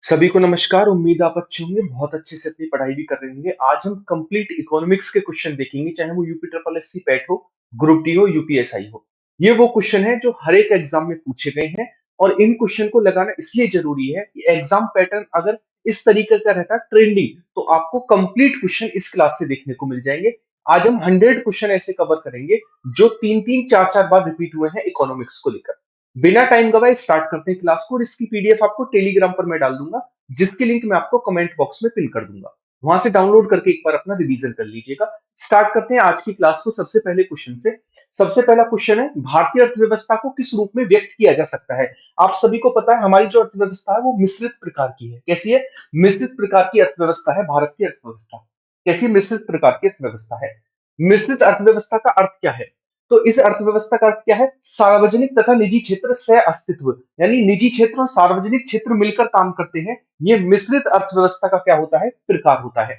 सभी को नमस्कार। उम्मीद आप अच्छे होंगे, बहुत अच्छे से अपनी पढ़ाई भी कर रहे होंगे। आज हम कंप्लीट इकोनॉमिक्स के क्वेश्चन देखेंगे, चाहे वो यूपी ट्रिपल एससी पैट हो, ग्रुप डी हो, यूपीएसआई हो। ये वो क्वेश्चन है जो हर एक एग्जाम में पूछे गए हैं और इन क्वेश्चन को लगाना इसलिए जरूरी है कि एग्जाम पैटर्न अगर इस तरीके का रहता ट्रेंडिंग, तो आपको कंप्लीट क्वेश्चन इस क्लास से देखने को मिल जाएंगे। आज हम 100 क्वेश्चन ऐसे कवर करेंगे जो तीन तीन चार चार बार रिपीट हुए हैं इकोनॉमिक्स को लेकर। बिना टाइम गवाए स्टार्ट करते हैं क्लास को, और इसकी पीडीएफ आपको टेलीग्राम पर मैं डाल दूंगा, जिसकी लिंक मैं आपको कमेंट बॉक्स में पिन कर दूंगा। वहां से डाउनलोड करके एक बार अपना रिवीजन कर लीजिएगा। स्टार्ट करते हैं आज की क्लास को सबसे पहले क्वेश्चन से। सबसे पहला क्वेश्चन है, भारतीय अर्थव्यवस्था को किस रूप में व्यक्त किया जा सकता है? आप सभी को पता है हमारी जो अर्थव्यवस्था है वो मिश्रित प्रकार की है। कैसी है? मिश्रित प्रकार की अर्थव्यवस्था है भारत की अर्थव्यवस्था। कैसी मिश्रित प्रकार की अर्थव्यवस्था है? मिश्रित अर्थव्यवस्था का अर्थ क्या है? तो इस अर्थव्यवस्था का अर्थ क्या है? सार्वजनिक तथा निजी क्षेत्र सह अस्तित्व, यानी निजी क्षेत्र और सार्वजनिक क्षेत्र मिलकर काम करते हैं। ये मिश्रित अर्थव्यवस्था का क्या होता है? प्रकार होता है।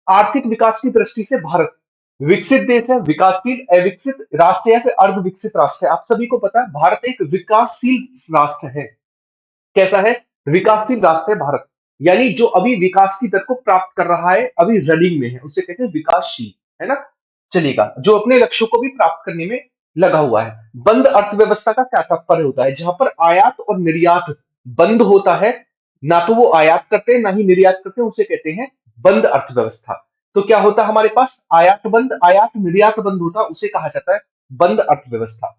आर्थिक विकास की दृष्टि से भारत विकसित देश है, विकासशील, अविकसित राष्ट्र या फिर अर्ध विकसित राष्ट्र है? आप सभी को पता है भारत एक विकासशील राष्ट्र है। कैसा है? विकासशील राष्ट्र है भारत। यानी जो अभी विकास की दर को प्राप्त कर रहा है, अभी रनिंग में है, उसे कहते हैं विकासशील, है ना? चलेगा, जो अपने लक्ष्यों को भी प्राप्त करने में लगा हुआ है। बंद अर्थव्यवस्था का क्या तात्पर्य होता है? जहां पर आयात और निर्यात बंद होता है, ना तो वो आयात करते हैं ना ही निर्यात करते हैं, उसे कहते हैं बंद अर्थव्यवस्था। तो क्या होता है हमारे पास? आयात बंद, आयात निर्यात बंद होता है, उसे कहा जाता है बंद अर्थव्यवस्था।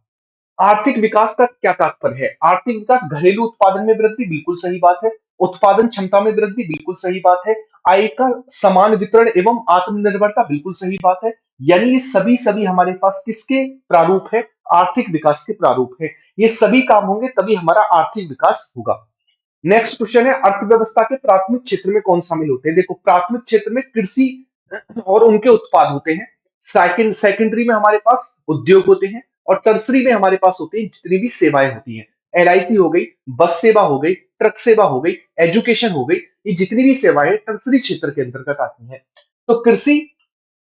आर्थिक विकास का क्या तात्पर्य है? आर्थिक विकास, घरेलू उत्पादन में वृद्धि, बिल्कुल सही बात है। उत्पादन क्षमता में वृद्धि, बिल्कुल सही बात है। आय का समान वितरण एवं आत्मनिर्भरता, बिल्कुल सही बात है। यानी ये सभी सभी हमारे पास किसके प्रारूप है? आर्थिक विकास के प्रारूप है। ये सभी काम होंगे तभी हमारा आर्थिक विकास होगा। नेक्स्ट क्वेश्चन है, अर्थव्यवस्था के प्राथमिक क्षेत्र में कौन शामिल होते हैं? देखो, प्राथमिक क्षेत्र में कृषि और उनके उत्पाद होते हैं। सेकेंडरी में हमारे पास उद्योग होते हैं, और टर्सरी में हमारे पास होते हैं जितनी भी सेवाएं होती हैं। एलआईसी हो गई, बस सेवा हो गई, ट्रक सेवा हो गई, एजुकेशन हो गई, ये जितनी भी सेवाएं टर्सरी क्षेत्र के अंतर्गत आती हैं। तो कृषि,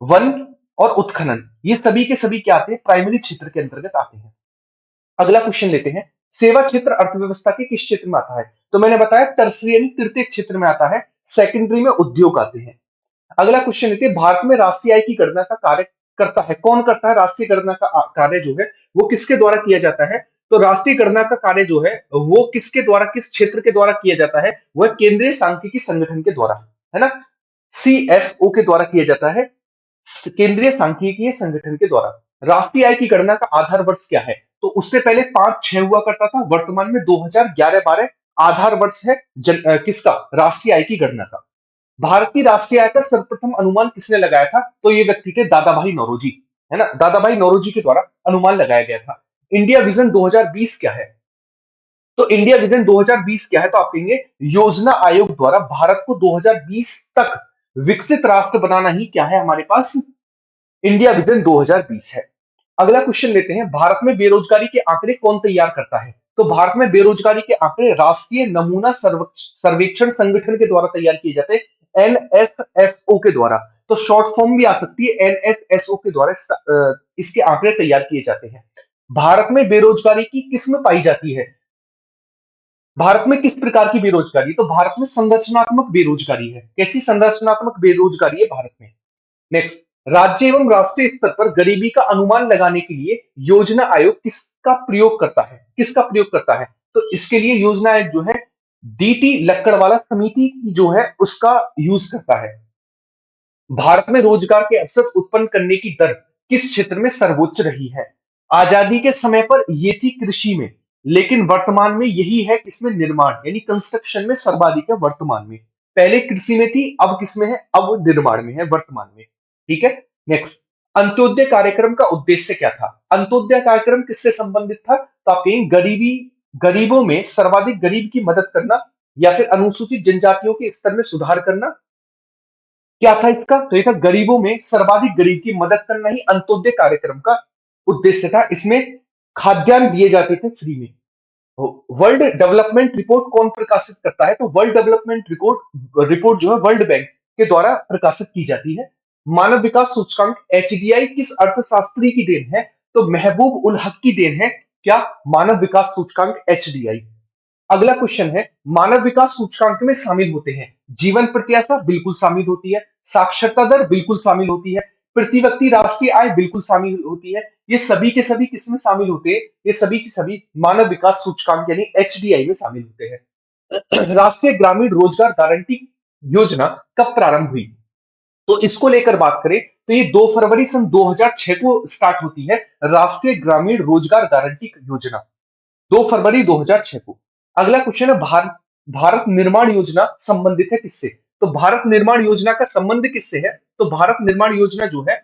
वन और उत्खनन, ये सभी के सभी क्या आते हैं? प्राइमरी क्षेत्र के अंतर्गत आते हैं। अगला क्वेश्चन लेते हैं, सेवा क्षेत्र अर्थव्यवस्था के किस क्षेत्र में आता है? तो मैंने बताया टर्सरी यानी तृतीय क्षेत्र में आता है। सेकेंडरी में उद्योग आते हैं। अगला क्वेश्चन लेते हैं, भारत में राष्ट्रीय आय की गणना का कार्य करता है कौन? करता है राष्ट्रीय गणना का कार्य जो है वो किसके द्वारा किया जाता है? तो राष्ट्रीय गणना का कार्य जो है वो किसके द्वारा, किस क्षेत्र के द्वारा किया जाता है? वह केंद्रीय सांख्यिकी संगठन के द्वारा, है ना? सीएसओ के द्वारा किया जाता है, केंद्रीय सांख्यिकीय संगठन के द्वारा। राष्ट्रीय आय की गणना का आधार वर्ष क्या है? तो उससे पहले 5-6 हुआ करता था, वर्तमान में 2011-12 आधार वर्ष है किसका? राष्ट्रीय आय की गणना का। भारत की राष्ट्रीय आय का सर्वप्रथम अनुमान किसने लगाया था? तो ये व्यक्ति थे दादा भाई नौरोजी, है ना? दादा भाई नौरोजी के द्वारा अनुमान लगाया गया था। इंडिया विजन 2020 क्या है? तो इंडिया विजन 2020 क्या है? तो आप कहेंगे योजना आयोग द्वारा भारत को 2020 तक विकसित राष्ट्र बनाना ही क्या है हमारे पास? इंडिया विजन 2020 है। अगला क्वेश्चन लेते हैं, भारत में बेरोजगारी के आंकड़े कौन तैयार करता है? तो भारत में बेरोजगारी के आंकड़े राष्ट्रीय नमूना सर्वेक्षण संगठन के द्वारा तैयार किए जाते हैं, एनएसएसओ के द्वारा। तो शॉर्ट फॉर्म भी आ सकती है, एनएसएसओ के द्वारा इसके आंकड़े तैयार किए जाते हैं। भारत में बेरोजगारी की किस्म पाई जाती है? भारत में किस प्रकार की बेरोजगारी? तो भारत में संरचनात्मक बेरोजगारी है। कैसी संरचनात्मक बेरोजगारी है भारत में? नेक्स्ट, राज्य एवं राष्ट्रीय स्तर पर गरीबी का अनुमान लगाने के लिए योजना आयोग किसका प्रयोग करता है? किसका प्रयोग करता है? तो इसके लिए योजना आयोग जो है डीटी लक्कड़वाला समिति जो है उसका यूज करता है। भारत में रोजगार के अवसर उत्पन्न करने की दर किस क्षेत्र में सर्वोच्च रही है? आजादी के समय पर ये थी कृषि में, लेकिन वर्तमान में यही है किसमें? निर्माण यानी कंस्ट्रक्शन में सर्वाधिक है वर्तमान में। पहले कृषि में थी, अब किसमें है? अब निर्माण में है वर्तमान में। ठीक है। नेक्स्ट, अंत्योदय कार्यक्रम का उद्देश्य क्या था? अंत्योदय कार्यक्रम किससे संबंधित था? तो आप कहेंगे गरीबी, गरीबों में सर्वाधिक गरीब की मदद करना, या फिर अनुसूचित जनजातियों के स्तर में सुधार करना। क्या था इसका? तो ये था गरीबों में सर्वाधिक गरीब की मदद करना ही अंत्योदय कार्यक्रम का उद्देश्य था। इसमें खाद्यान्न दिए जाते थे फ्री में। वर्ल्ड डेवलपमेंट रिपोर्ट कौन प्रकाशित करता है? तो वर्ल्ड डेवलपमेंट रिपोर्ट रिपोर्ट जो है वर्ल्ड बैंक के द्वारा प्रकाशित की जाती है। मानव विकास सूचकांक एचडीआई किस अर्थशास्त्री की देन है? तो महबूब उल हक की देन है। क्या? मानव विकास सूचकांक एचडीआई। अगला क्वेश्चन है, मानव विकास सूचकांक में शामिल होते हैं जीवन प्रत्याशा बिल्कुल शामिल होती है, साक्षरता दर बिल्कुल शामिल होती है, प्रति व्यक्ति राष्ट्रीय आय बिल्कुल शामिल होती है। ये सभी के सभी किसमें शामिल होते हैं? ये सभी की सभी मानव विकास सूचकांक यानी एचडीआई में शामिल होते हैं। राष्ट्रीय ग्रामीण रोजगार गारंटी योजना कब प्रारंभ हुई? तो इसको लेकर बात करें तो ये 2 फरवरी सन 2006 को स्टार्ट होती है, राष्ट्रीय ग्रामीण रोजगार गारंटी योजना 2 फरवरी 2006 को। अगला क्वेश्चन है, भारत निर्माण योजना संबंधित है किससे? तो भारत निर्माण योजना का संबंध किससे है? तो भारत निर्माण योजना जो है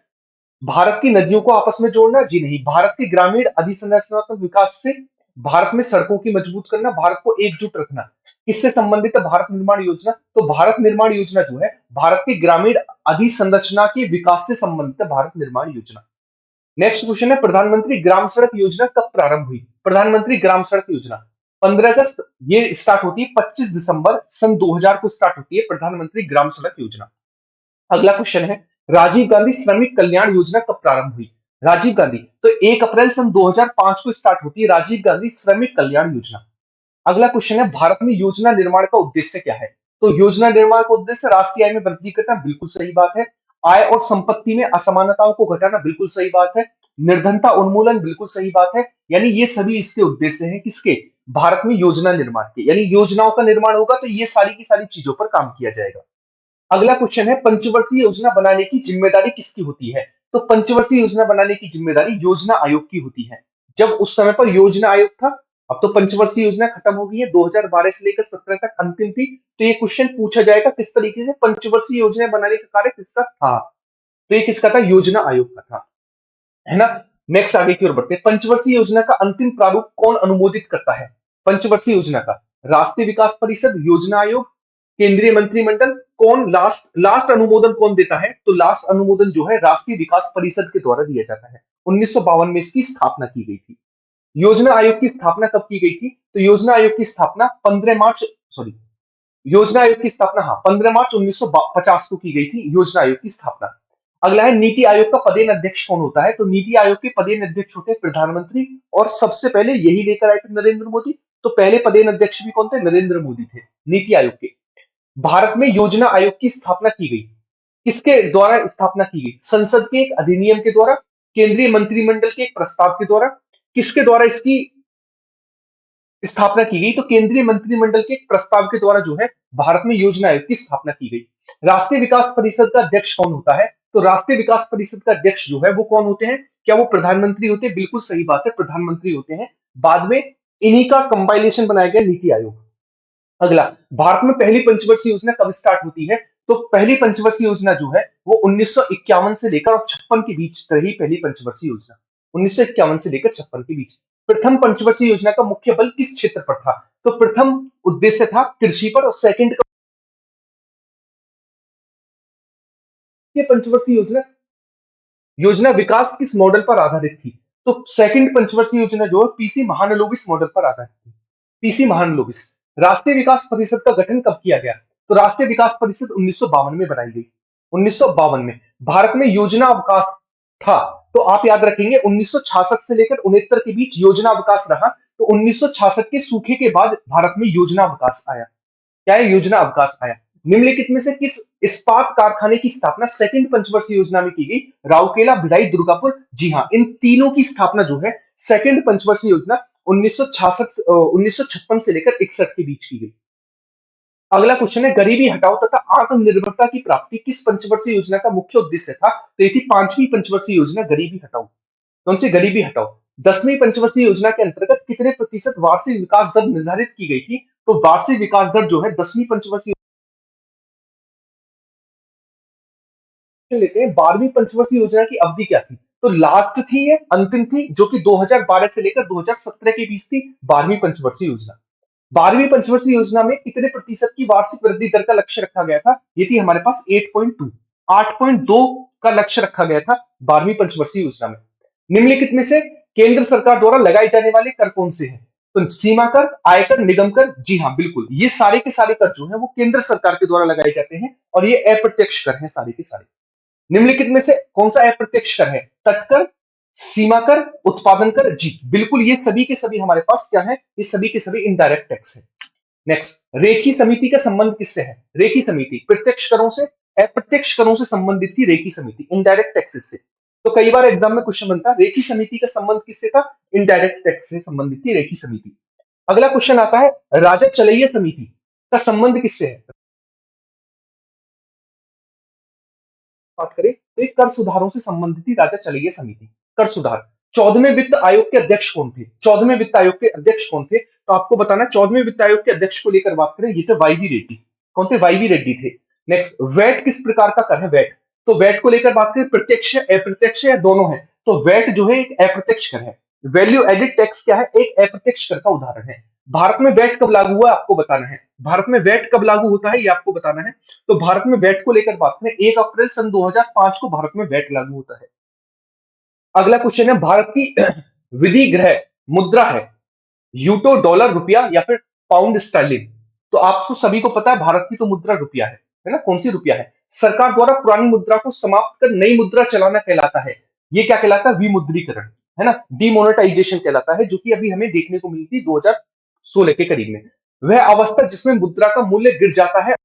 भारत की नदियों को आपस में जोड़ना, जी नहीं, भारत के ग्रामीण अधिसंरचनात्मक विकास से, भारत में सड़कों की मजबूत करना, भारत को एकजुट रखना, किससे संबंधित है भारत निर्माण योजना? तो भारत निर्माण योजना जो है भारत के ग्रामीण अधिसंरचना के विकास से संबंधित है भारत निर्माण योजना। नेक्स्ट क्वेश्चन है, प्रधानमंत्री ग्राम सड़क योजना कब प्रारंभ हुई? प्रधानमंत्री ग्राम सड़क योजना 15 अगस्त, ये स्टार्ट होती है 25 दिसंबर सन 2000 को स्टार्ट होती है प्रधानमंत्री ग्राम सड़क योजना। अगला क्वेश्चन है, राजीव गांधी श्रमिक कल्याण योजना कब प्रारंभ हुई? राजीव गांधी, तो 1 अप्रैल सन 2005 को स्टार्ट होती है राजीव गांधी श्रमिक कल्याण योजना। अगला क्वेश्चन है, भारत में योजना निर्माण का उद्देश्य क्या है? तो योजना निर्माण का उद्देश्य राष्ट्रीय आय में वृद्धि करना, बिल्कुल सही बात है। आय और संपत्ति में असमानताओं को घटाना, बिल्कुल सही बात है। निर्धनता उन्मूलन, बिल्कुल सही बात है। यानी ये सभी इसके उद्देश्य हैं किसके? भारत में योजना निर्माण के, यानी योजनाओं का निर्माण होगा तो ये सारी की सारी चीजों पर काम किया जाएगा। अगला क्वेश्चन है, पंचवर्षीय योजना बनाने की जिम्मेदारी किसकी होती है? तो पंचवर्षीय योजना बनाने की जिम्मेदारी योजना आयोग की होती है। जब उस समय पर योजना आयोग था, अब तो पंचवर्षीय योजना खत्म हो गई है, 2012 से लेकर 17 तक अंतिम थी। तो ये क्वेश्चन पूछा जाएगा किस तरीके से पंचवर्षीय योजना बनाने का कार्य किसका था? तो ये किसका था? योजना आयोग का था, है ना। नेक्स्ट आगे की ओर बढ़ते हैं, पंचवर्षीय योजना का अंतिम प्रारूप कौन अनुमोदित करता है? पंचवर्षीय योजना का राष्ट्रीय विकास परिषद, योजना आयोग, केंद्रीय मंत्रिमंडल, कौन लास्ट लास्ट अनुमोदन कौन देता है? तो लास्ट अनुमोदन जो है राष्ट्रीय विकास परिषद के द्वारा दिया जाता है। 1952 में इसकी स्थापना की गई थी। योजना आयोग की स्थापना कब की गई थी? तो योजना आयोग की स्थापना 15 मार्च, सॉरी, योजना आयोग की स्थापना, हाँ, 15 मार्च 1950 को की गई थी योजना आयोग की स्थापना। अगला है, नीति आयोग का पदेन अध्यक्ष कौन होता है? तो नीति आयोग के पदेन अध्यक्ष होते हैं प्रधानमंत्री, और सबसे पहले यही लेकर आए थे नरेंद्र मोदी। तो पहले पदेन अध्यक्ष भी कौन थे? नरेंद्र मोदी थे नीति आयोग के। भारत में योजना आयोग की स्थापना की गई, किसके द्वारा स्थापना की गई? संसद के एक अधिनियम के द्वारा, केंद्रीय मंत्रिमंडल के एक प्रस्ताव के द्वारा, किसके द्वारा इसकी स्थापना की गई? तो केंद्रीय मंत्रिमंडल के एक प्रस्ताव के द्वारा जो है भारत में योजना आयोग की स्थापना की गई। राष्ट्रीय विकास परिषद का अध्यक्ष कौन होता है? तो राष्ट्रीय विकास परिषद का अध्यक्ष जो है वो कौन होते हैं? क्या वो प्रधानमंत्री होते हैं? बिल्कुल सही बात है, प्रधानमंत्री होते हैं। बाद में इन्हीं का कंपाइलेशन बनाया गया नीति आयोग। अगला, भारत में पहली पंचवर्षीय योजना कब स्टार्ट होती है? तो पहली पंचवर्षीय योजना जो है वो 1951 से लेकर और 56 के बीच रही पहली पंचवर्षीय योजना, 1951 से लेकर 56 के बीच। प्रथम पंचवर्षीय योजना का मुख्य बल किस क्षेत्र पर था? तो प्रथम उद्देश्य था कृषि पर, और सेकंड का पंचवर्षीय योजना योजना विकास किस मॉडल पर आधारित थी? तो सेकंड पंचवर्षीय योजना जो है पीसी महालनोबिस मॉडल पर आधारित थी। पीसी महालनोबिस। राष्ट्रीय विकास परिषद का गठन कब किया गया? तो राष्ट्रीय विकास परिषद 1952 में बनाई गई। 1952 में भारत में योजना अवकाश था, तो आप याद रखेंगे 1966 से लेकर 69 के बीच योजना अवकाश रहा। तो 1966 के सूखे के बाद भारत में योजना अवकाश आया। क्या है? योजना अवकाश आया। निम्नलिखित में से किस इस्पात कारखाने की स्थापना सेकंड पंचवर्षीय योजना में की गई? राउरकेला, भिलाई, दुर्गापुर। जी हाँ, इन तीनों की स्थापना जो है सेकंड पंचवर्षीय योजना 1956 से लेकर 61 के बीच की गई। अगला क्वेश्चन है, गरीबी हटाओ तथा आत्मनिर्भरता की प्राप्ति किस पंचवर्षीय योजना का मुख्य उद्देश्य था? तो ये थी पांचवी पंचवर्षीय योजना गरीबी हटाओ। कौन सी? गरीबी हटाओ। 10वीं पंचवर्षीय योजना के अंतर्गत कितने प्रतिशत वार्षिक विकास दर निर्धारित की गई थी? तो वार्षिक विकास दर जो है 10वीं पंचवर्षीय लेते हैं, 12वीं पंचवर्षीय योजना की अवधि क्या थी? तो लास्ट थी, ये अंतिम थी, जो कि 2012 से लेकर 2017 के बीच थी 12वीं पंचवर्षीय योजना। 12वीं पंचवर्षीय योजना में कितने प्रतिशत की वार्षिक वृद्धि दर का लक्ष्य रखा गया था? ये थी हमारे पास 8.2, 8.2 का लक्ष्य रखा गया था 12वीं पंचवर्षीय योजना में। निम्नलिखित में से केंद्र सरकार द्वारा लगाए जाने वाले कर कौन से हैं? तो सीमा कर, आयकर, निगम कर। जी हाँ, बिल्कुल, ये सारे के सारे कर जो है वो केंद्र सरकार के द्वारा लगाए जाते हैं, और ये अप्रत्यक्ष कर हैं सारे के सारे। निम्नलिखित में से कौन सा अप्रत्यक्ष कर है? तटकर, सीमा कर, उत्पादन कर, जी बिल्कुल, ये सभी के सभी हमारे पास क्या है, ये सभी के सभी इनडायरेक्ट टैक्स है। नेक्स्ट, रेखी समिति का संबंध किससे है? रेखी समिति प्रत्यक्ष करों से, अप्रत्यक्ष करों से संबंधित थी रेखी समिति, इनडायरेक्ट टैक्सेस से। तो कई बार एग्जाम में क्वेश्चन बनता है रेखी समिति का संबंध किससे था? इनडायरेक्ट टैक्स से संबंधित थी रेखी समिति। अगला क्वेश्चन आता है राजा चलैया समिति का संबंध किससे है? बात करें तो ये कर सुधारों से संबंधित थी राजा चलैया समिति। कर सुधार। 14वें वित्त आयोग के अध्यक्ष कौन थे? 14वें वित्त आयोग के अध्यक्ष कौन थे? तो आपको बताना 14वें वित्त आयोग के अध्यक्ष को लेकर बात करें, ये थे वाईवी रेड्डी। कौन थे? वाईवी रेड्डी थे। नेक्स्ट, वैट किस प्रकार का कर है? वैट। तो वैट को लेकर बात करें, प्रत्यक्ष है, अप्रत्यक्ष है या दोनों है? तो वैट जो है एक अप्रत्यक्ष कर है। वैल्यू एडिड टैक्स क्या है? एक अप्रत्यक्ष कर का उदाहरण है। भारत में वैट कब लागू हुआ आपको बताना है। भारत में वैट कब लागू होता है ये आपको बताना है। तो भारत में वैट को लेकर बात करें, 1 अप्रैल सन 2005 को भारत में वैट लागू होता है। अगला क्वेश्चन है भारत की विधि ग्रह मुद्रा है, यूटो, डॉलर, रुपया या फिर पाउंड स्टर्लिंग। तो आपको सभी को पता है भारत की तो मुद्रा रुपया है ना? कौन सी रुपया है? सरकार द्वारा पुरानी मुद्रा को समाप्त कर नई मुद्रा चलाना कहलाता है। ये क्या कहलाता है? विमुद्रीकरण, है ना? डिमोनेटाइजेशन कहलाता है, जो कि अभी हमें देखने को मिली थी 2016 के करीब में। वह अवस्था जिसमें मुद्रा का मूल्य गिर जाता है,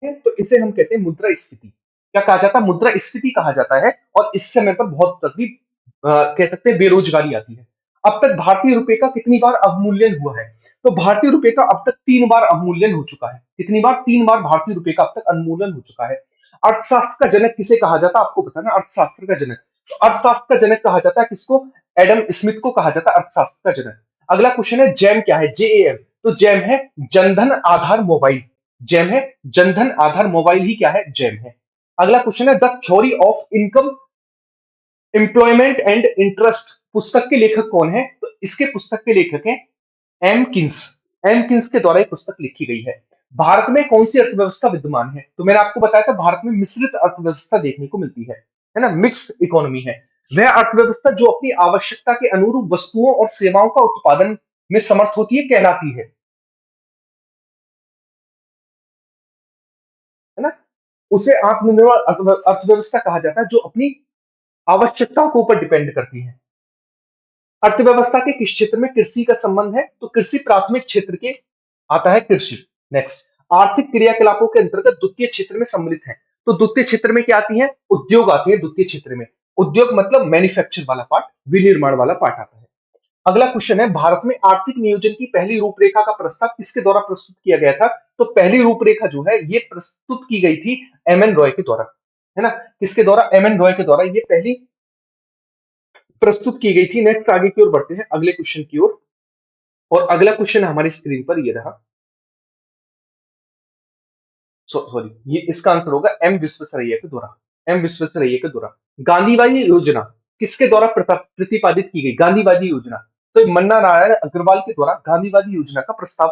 तो इसे हम कहते हैं मुद्रास्फीति। क्या कहा जाता है? मुद्रास्फीति कहा जाता है। और इस समय पर बहुत तकलीफ, कह सकते हैं बेरोजगारी आती है। अब तक भारतीय रुपए का कितनी बार अवमूल्यन हुआ है? तो भारतीय रुपए का अब तक 3 बार अवमूल्यन हो चुका है। कितनी बार? 3 बार भारतीय रुपए का अब तक अवमूल्यन हो चुका है। अर्थशास्त्र का जनक किसे कहा जाता है आपको बताना? अर्थशास्त्र का जनक। तो अर्थशास्त्र का जनक कहा जाता है किसको? एडम स्मिथ को कहा जाता है अर्थशास्त्र का जनक। अगला क्वेश्चन है जैम क्या है? जेएम। तो जैम है जनधन आधार मोबाइल। जैम है जनधन आधार मोबाइल ही क्या है? जैम है। अगला क्वेश्चन है the theory of income, employment and interest पुस्तक के लेखक कौन है? तो इसके पुस्तक के लेखक हैं एम किन्स। एम किन्स के द्वारा ये पुस्तक लिखी गई है। भारत में कौन सी अर्थव्यवस्था विद्यमान है? तो मैंने आपको बताया था भारत में मिश्रित अर्थव्यवस्था देखने को मिलती है ना? मिक्स्ड इकोनॉमी है। वह अर्थव्यवस्था जो अपनी आवश्यकता के अनुरूप वस्तुओं और सेवाओं का उत्पादन में समर्थ होती है कहलाती है ना? उसे आत्मनिर्भर अर्थव्यवस्था कहा जाता है, जो अपनी आवश्यकताओं के ऊपर डिपेंड करती है। अर्थव्यवस्था के किस क्षेत्र में कृषि का संबंध है? तो कृषि प्राथमिक क्षेत्र के आता है कृषि। नेक्स्ट, आर्थिक क्रियाकलापों के अंतर्गत द्वितीय क्षेत्र में सम्मिलित है। तो द्वितीय क्षेत्र में क्या आती है? उद्योग आती है द्वितीय क्षेत्र में। उद्योग मतलब मैन्युफैक्चर वाला पार्ट, विनिर्माण वाला पार्ट आता है। अगला क्वेश्चन है भारत में आर्थिक नियोजन की पहली रूपरेखा का प्रस्ताव किसके द्वारा प्रस्तुत किया गया था? तो पहली रूपरेखा जो है ये प्रस्तुत की गई थी एम एन रॉय के द्वारा, है ना? किसके द्वारा? एम एन रॉय के द्वारा ये पहली प्रस्तुत की गई थी। नेक्स्ट, आगे की ओर बढ़ते हैं अगले क्वेश्चन की ओर। और अगला क्वेश्चन हमारी स्क्रीन पर ये रहा। सॉरी, ये इसका आंसर होगा एम विश्वेश्वरैया के द्वारा। एम विश्वेश्वरैया के द्वारा गांधीवादी योजना किसके द्वारा प्रतिपादित की गई? गांधीवादी योजना तो मन्ना नारायण अग्रवाल के द्वारा गांधीवादी योजना का प्रस्ताव।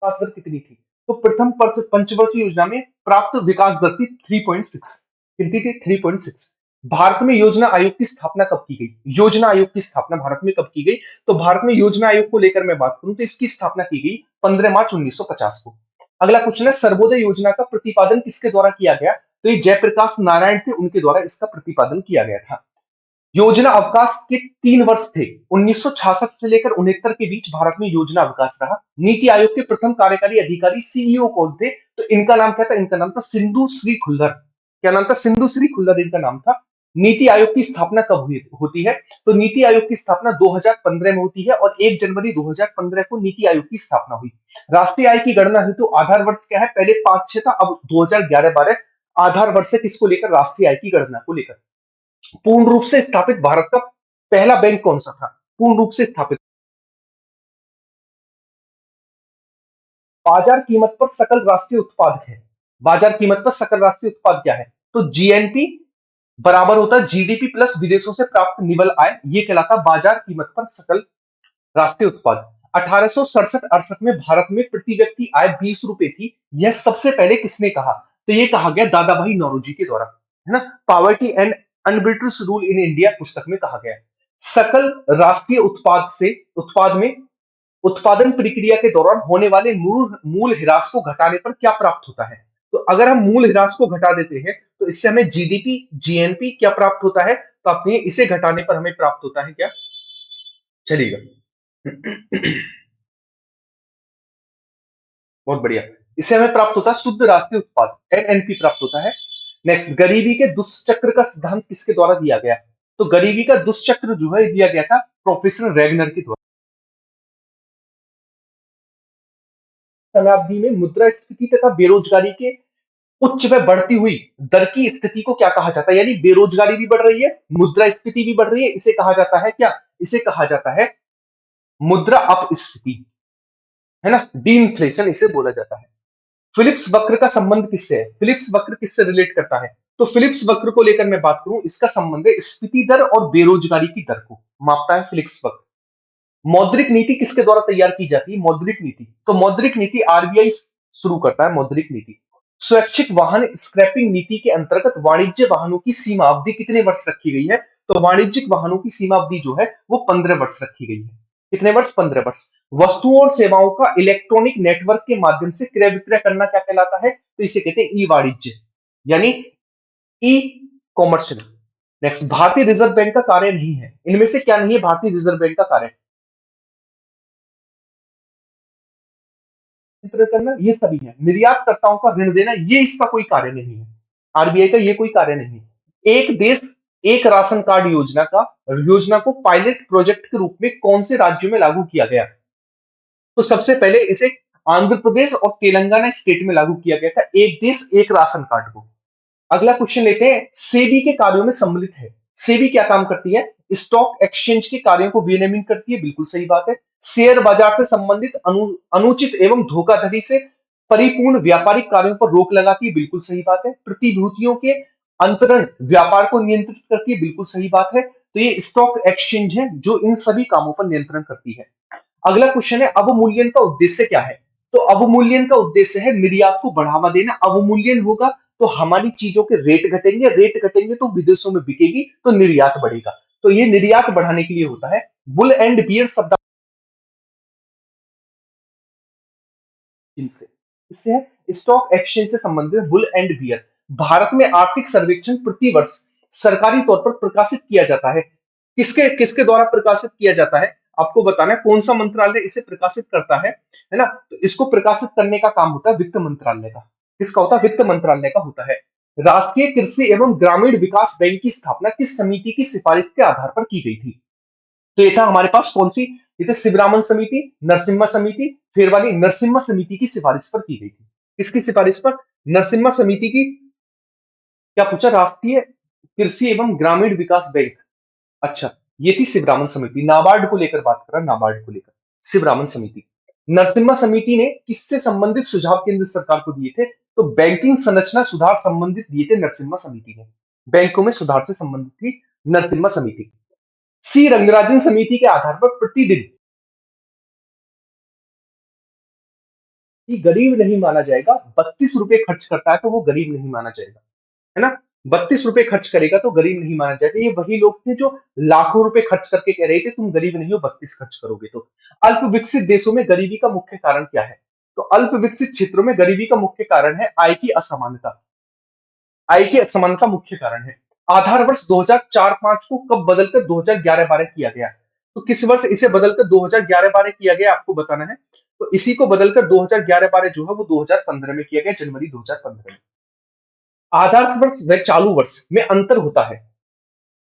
विकास दर कितनी थी? तो प्रथम पंचवर्षीय योजना में प्राप्त विकास दर थी 3.6। कितनी थी? 3.6। भारत में योजना आयोग की स्थापना कब की गई? योजना आयोग की स्थापना भारत में कब की गई? तो भारत में योजना आयोग को लेकर मैं बात करूं तो इसकी स्थापना की गई 15 मार्च 1950 को। अगला क्वेश्चन है सर्वोदय योजना का प्रतिपादन किसके द्वारा किया गया? तो ये जयप्रकाश नारायण थे, उनके द्वारा इसका प्रतिपादन किया गया था। योजना अवकाश के 3 वर्ष थे। 1966 से लेकर 69 के बीच भारत में योजना अवकाश रहा। नीति आयोग के प्रथम कार्यकारी अधिकारी सीईओ कौन थे? तो इनका नाम क्या था? इनका नाम था सिंधु श्री खुल्लर। क्या नाम था? सिंधु श्री खुल्लर इनका नाम था। नीति आयोग की स्थापना कब हुई होती है? तो नीति आयोग की स्थापना 2015 में होती है और 1 जनवरी 2015 को नीति आयोग की स्थापना हुई। राष्ट्रीय आय की गणना हेतु आधार वर्ष क्या है? पहले 5-6 था, अब 2011-12 आधार वर्ष है। किसको लेकर? राष्ट्रीय आय की गणना को लेकर। पूर्ण रूप से स्थापित भारत का पहला बैंक कौन सा था? पूर्ण रूप से स्थापित। बाजार कीमत पर सकल राष्ट्रीय उत्पाद है। बाजार कीमत पर सकल राष्ट्रीय उत्पाद क्या है? तो जीएनपी बराबर होता है जीडीपी प्लस विदेशों से प्राप्त निवल आय। ये कहलाता है बाजार कीमत पर सकल राष्ट्रीय उत्पाद। 1867-68 में भारत में प्रति व्यक्ति आय 20 रुपए थी। यह सबसे पहले किसने कहा? तो ये कहा गया दादा भाई नौरोजी के द्वारा, है ना? Poverty and un-British rule in India पुस्तक में कहा गया। सकल राष्ट्रीय उत्पाद से उत्पाद में उत्पादन प्रक्रिया के दौरान होने वाले मूल मूल ह्रास को घटाने पर क्या प्राप्त होता है? तो अगर हम मूल ह्रास को घटा देते हैं तो इससे हमें जीडीपी, जीएनपी क्या प्राप्त होता है? तो आपने इसे घटाने पर हमें प्राप्त होता है क्या? चलिएगा। बहुत बढ़िया। इससे हमें प्राप्त होता है शुद्ध राष्ट्रीय उत्पाद, एनएनपी प्राप्त होता है। नेक्स्ट, गरीबी के दुष्चक्र का सिद्धांत किसके द्वारा दिया गया? तो गरीबी का दुष्चक्र जो है दिया गया था प्रोफेसर रेगनर के द्वारा। शताब्दी में मुद्रास्फीति तथा बेरोजगारी के उच्च व बढ़ती हुई दर की स्थिति को क्या कहा जाता है? यानी बेरोजगारी भी बढ़ रही है, मुद्रास्फीति भी बढ़ रही है, इसे कहा जाता है क्या? इसे कहा जाता है मुद्रा अपस्फीति, है ना? डी इन्फ्लेशन इसे बोला जाता है। फिलिप्स वक्र का संबंध किससे है? फिलिप्स वक्र किससे रिलेट करता है? तो फिलिप्स वक्र को लेकर मैं बात करूं, इसका संबंध है स्फीति दर और बेरोजगारी की दर को मापता है फिलिप्स वक्र। मौद्रिक नीति किसके द्वारा तैयार की जाती है? मौद्रिक नीति, तो मौद्रिक नीति आरबीआई शुरू करता है मौद्रिक नीति। स्वैच्छिक वाहन स्क्रैपिंग नीति के अंतर्गत वाणिज्य वाहनों की सीमा अवधि कितने वर्ष रखी गई है? तो वाणिज्यिक वाहनों की सीमा अवधि जो है वो 15 वर्ष रखी गई है। कितने वर्ष? 15 वर्ष। वस्तुओं और सेवाओं का इलेक्ट्रॉनिक नेटवर्क के माध्यम से क्रय विक्रय करना क्या कहलाता है? तो इसे कहते हैं ई वाणिज्य, यानी ई कॉमर्शियल। नेक्स्ट, भारतीय रिजर्व बैंक का कार्य नहीं है, इनमें से क्या नहीं है भारतीय रिजर्व बैंक का कार्य? नियंत्रण करना, ये सभी है। निर्यातकर्ताओं का ऋण देना, ये इसका कोई कार्य नहीं है। आरबीआई का ये कोई कार्य नहीं है। एक देश एक राशन कार्ड योजना को पायलट प्रोजेक्ट के रूप में कौन से राज्यों में लागू किया गया? तो सबसे पहले इसे आंध्र प्रदेश और तेलंगाना स्टेट में लागू किया गया था, एक देश एक राशन कार्ड को। अगला क्वेश्चन लेते हैं, सेबी के कार्यों में सम्मिलित है। सेबी क्या काम करती है? स्टॉक एक्सचेंज के कार्यों को विनियमित करती है, बिल्कुल सही बात है। शेयर बाजार से संबंधित अनुचित एवं धोखाधड़ी से परिपूर्ण व्यापारिक कार्यों पर रोक लगाती है, बिल्कुल सही बात है। प्रतिभूतियों के अंतरण व्यापार को नियंत्रित करती है, बिल्कुल सही बात है। तो ये स्टॉक एक्सचेंज है जो इन सभी कामों पर नियंत्रण करती है। अगला क्वेश्चन है, अवमूल्यन का उद्देश्य क्या है? तो अवमूल्यन का उद्देश्य है निर्यात को बढ़ावा देना। अवमूल्यन होगा तो हमारी चीजों के रेट घटेंगे, रेट घटेंगे तो विदेशों में बिकेगी तो निर्यात बढ़ेगा। तो ये निर्यात बढ़ाने के लिए होता है। बुल एंड बियर शब्द इनसे इससे है, स्टॉक एक्सचेंज से संबंधित बुल एंड बियर। भारत में आर्थिक सर्वेक्षण प्रति वर्ष सरकारी तौर पर प्रकाशित किया जाता है। किसके किसके द्वारा प्रकाशित किया जाता है? आपको बताना है कौन सा मंत्रालय इसे प्रकाशित करता है ना? तो इसको प्रकाशित करने का काम होता है वित्त मंत्रालय का। किसका होता है? वित्त मंत्रालय का होता है। राष्ट्रीय कृषि एवं ग्रामीण विकास बैंक की स्थापना किस समिति की सिफारिश के आधार पर की गई थी? तो ये था हमारे पास कौन सी? ये थी शिवरामन समिति, नरसिम्हा समिति। फिर वाली नरसिम्हा समिति की सिफारिश पर की गई थी। किसकी सिफारिश पर? नरसिम्हा समिति की। क्या पूछा? राष्ट्रीय कृषि एवं ग्रामीण विकास बैंक। अच्छा, ये थी शिवरामन समिति। नाबार्ड को लेकर बात कर रहा, नाबार्ड को लेकर शिवरामन समिति। नरसिम्हा समिति ने किससे संबंधित सुझाव केंद्र सरकार को दिए थे? तो बैंकिंग संरचना सुधार संबंधित दिए थे नरसिम्हा समिति ने। बैंकों में सुधार से संबंधित थी नरसिम्हा समिति। सी रंगराजन समिति के आधार पर प्रतिदिन गरीब नहीं माना जाएगा, 32 रुपए खर्च करता है तो वो गरीब नहीं माना जाएगा, है ना? 32 रुपए खर्च करेगा तो गरीब नहीं माना जाएगा। ये वही लोग थे जो लाखों रुपए खर्च करके कह रहे थे तुम गरीब नहीं हो, 32 खर्च करोगे तो। अल्प विकसित देशों में गरीबी का मुख्य कारण क्या है? तो अल्प विकसित क्षेत्रों में गरीबी का मुख्य कारण है आय की असमानता। आय की असमानता मुख्य कारण है। आधार वर्ष 2004-5 को कब बदलकर 2011-12 किया गया? तो किस वर्ष इसे बदलकर 2011-12 किया गया आपको बताना है। तो इसी को बदलकर 2011-12 जो है वो 2015 में किया गया, जनवरी 2015 में। आधार वर्ष व चालू वर्ष में अंतर होता है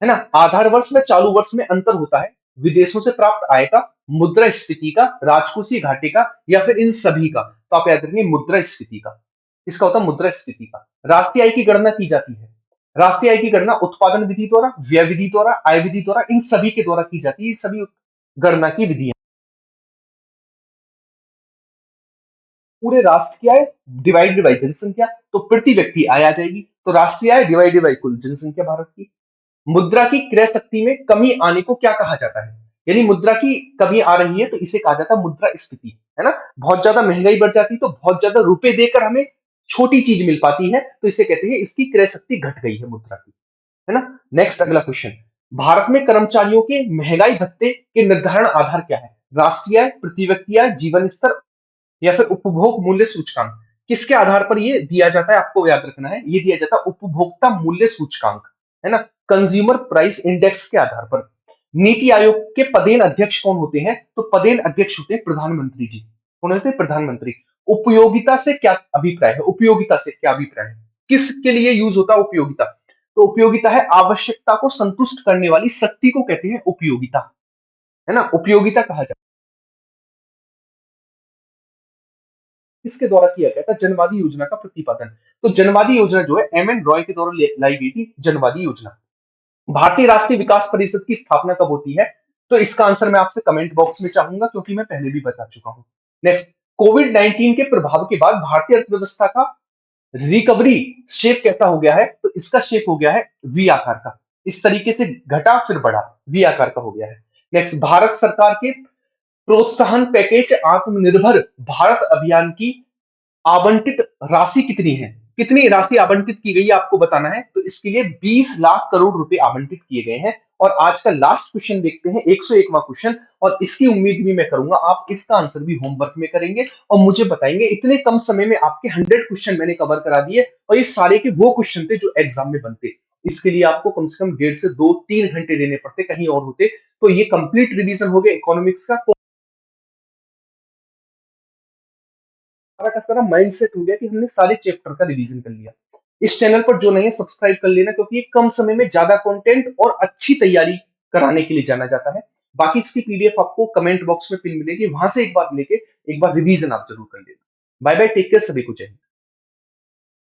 ना? आधार वर्ष में चालू वर्ष में अंतर होता है विदेशों से प्राप्त आय का, मुद्रास्फीति का, राजकोषीय घाटे का, या फिर इन सभी का। तो आप याद रखिए मुद्रास्फीति का। इसका होता है मुद्रास्फीति का। राष्ट्रीय आय की गणना की जाती है। राष्ट्रीय आय की गणना उत्पादन विधि द्वारा, व्यय विधि द्वारा, आय विधि द्वारा, इन सभी के द्वारा की जाती है। ये सभी गणना की विधियां। पूरे राष्ट्र की आय डिवाइडेड बाई जनसंख्या, तो प्रति व्यक्ति आय आ जाएगी। तो राष्ट्रीय आय डिवाइडेड बाई कुल जनसंख्या भारत की। मुद्रा की क्रय शक्ति में कमी आने को क्या कहा जाता है? यानी मुद्रा की कमी आ रही है तो इसे कहा जाता है मुद्रास्फीति, है ना? बहुत ज्यादा महंगाई बढ़ जाती है तो बहुत ज्यादा रुपए देकर हमें छोटी चीज मिल पाती है तो इसे कहते हैं इसकी क्रय शक्ति घट गई है मुद्रा की, है ना? नेक्स्ट अगला क्वेश्चन, भारत में कर्मचारियों के महंगाई भत्ते के निर्धारण आधार क्या है? राष्ट्रीय आय, प्रति व्यक्ति आय, जीवन स्तर, या फिर उपभोग मूल्य सूचकांक? किसके आधार पर ये दिया जाता है, आपको याद रखना है, ये दिया जाता है उपभोक्ता मूल्य सूचकांक, है ना, कंज्यूमर प्राइस इंडेक्स के आधार पर। नीति आयोग के पदेन अध्यक्ष कौन होते हैं? तो पदेन अध्यक्ष होते हैं प्रधानमंत्री जी। कौन होते हैं? प्रधानमंत्री। उपयोगिता से क्या अभिप्राय है? उपयोगिता से क्या अभिप्राय है? किसके लिए यूज होता है उपयोगिता? तो उपयोगिता है आवश्यकता को संतुष्ट करने वाली शक्ति को कहते हैं उपयोगिता, है ना, उपयोगिता कहा जाता है। किसके द्वारा किया गया था? जनवादी योजना का प्रतिपादन। तो जनवादी योजना जो है एम एन रॉय के द्वारा लाई गई थी, जनवादी योजना। भारतीय राष्ट्रीय विकास परिषद की स्थापना कब होती है? तो इसका आंसर मैं आपसे कमेंट बॉक्स में चाहूंगा, क्योंकि मैं पहले भी बता चुका हूं। नेक्स्ट, कोविड-19 के प्रभाव के बाद भारतीय अर्थव्यवस्था का रिकवरी शेप कैसा हो गया है? तो इसका शेप हो गया है वी आकार का। इस तरीके से घटा फिर बढ़ा, वी आकार का हो गया है। नेक्स्ट, भारत सरकार के प्रोत्साहन पैकेज आत्मनिर्भर भारत अभियान की आवंटित राशि कितनी है? कितनी राशि आवंटित की गई है आपको बताना है। तो इसके लिए 20 लाख करोड़ रुपए आवंटित किए गए हैं। और आज का लास्ट क्वेश्चन देखते हैं, 101वां क्वेश्चन, और इसकी उम्मीद भी मैं करूंगा आप इसका आंसर भी होमवर्क में करेंगे और मुझे बताएंगे। इतने कम समय में आपके 100 क्वेश्चन मैंने कवर करा दिए, और ये सारे के वो क्वेश्चन थे जो एग्जाम में बनते। इसके लिए आपको कम से कम 1.5 से 2-3 घंटे देने पड़ते, कहीं और होते। तो ये कंप्लीट रिवीजन हो गया इकोनॉमिक्स का। तो सारा का सारा माइंड सेट हो गया कि हमने सारे चैप्टर का रिवीजन कर लिया। इस चैनल पर जो नहीं है सब्सक्राइब कर लेना, क्योंकि ये कम समय में ज्यादा कंटेंट और अच्छी तैयारी कराने के लिए जाना जाता है। बाकी इसकी पीडीएफ आपको कमेंट बॉक्स में पिन मिलेगी, वहां से एक बार लेके एक बार रिवीजन आप जरूर कर लेना। बाय बाय, टेक केयर, सभी को जय हिंद।